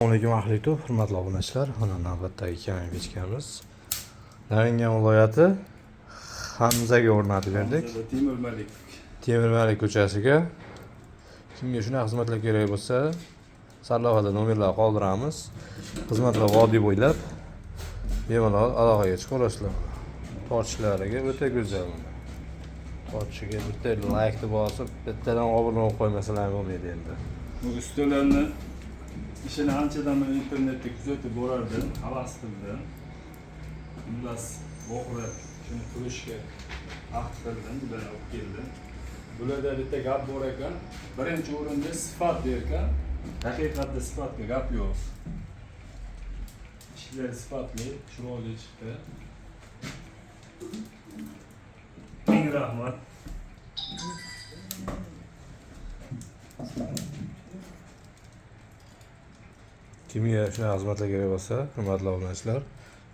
Assalomu alaykum, hurmatli obunachilar. Mana navbatdagi kamera pechkamiz. Namangan viloyati Hamzaga o'rnatib berdik. Temir Malik ko'chasiga. Kimga shunaqa xizmatlar kerak bo'lsa, sarlavhada nomerlar qoldiramiz. Xizmatlar vodiy bo'ylab bemalol aloqaga chiqaverasizlar. Tortishlariga o'ta go'zal. Tortishiga bitta like bosib, bittadan obuna bo'lib qo'ymasalar bo'lmaydi endi. Bu ustalarni ishini anchadan beri internetda kuzatib borardim, havas qildim. Xullas, o'qib, shuni qilishga ahd qildim, bularni olib keldim. Bularda bitta gap bor ekan, birinchi o'rinda sifat derkan, haqiqatda sifatga gap yo'q. Ishlar sifatli, chiroyli chiqdi. Ming rahmat. Kimga shunaqa xizmatlar kerak bo'lsa, hurmatli obunachilar,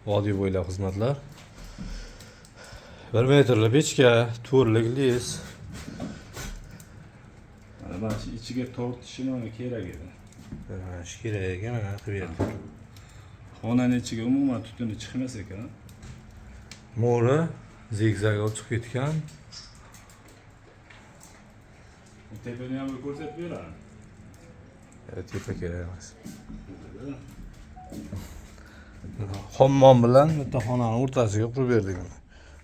vodiy bo'ylab xizmatlar. 1 metrli pechka, to'rlik lis. Mana shu ichiga tortishi mana kerak edi. Mana shu kerak ekan, mana qilib berdim. Xonaning ichiga umuman tutuni chiqmas ekan. Mo'ri zigzag olib chiqib ketgan. Tepani ham ko'rsatib beradi. Tepa kerak emas. Hammom bilan bitta xonani o'rtasiga qurib berdik.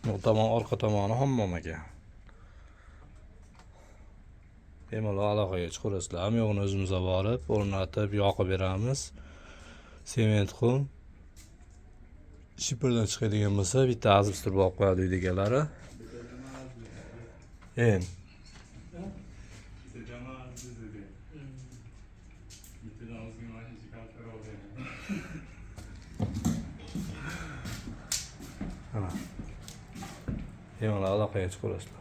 Bu tomon, orqa tomoni hammom ekan. Bemalol aloqaga chiqaverasizlar. Ham yo'g'ini o'zimiz olib borib, o'rnatib, yoqib beramiz. Sement qum. Shipirdan chiqadigan bo'lsa, bitta azbistir bo'lib qo'yadi uyda egalari. Bemalol aloqaga chiqaverasizlar.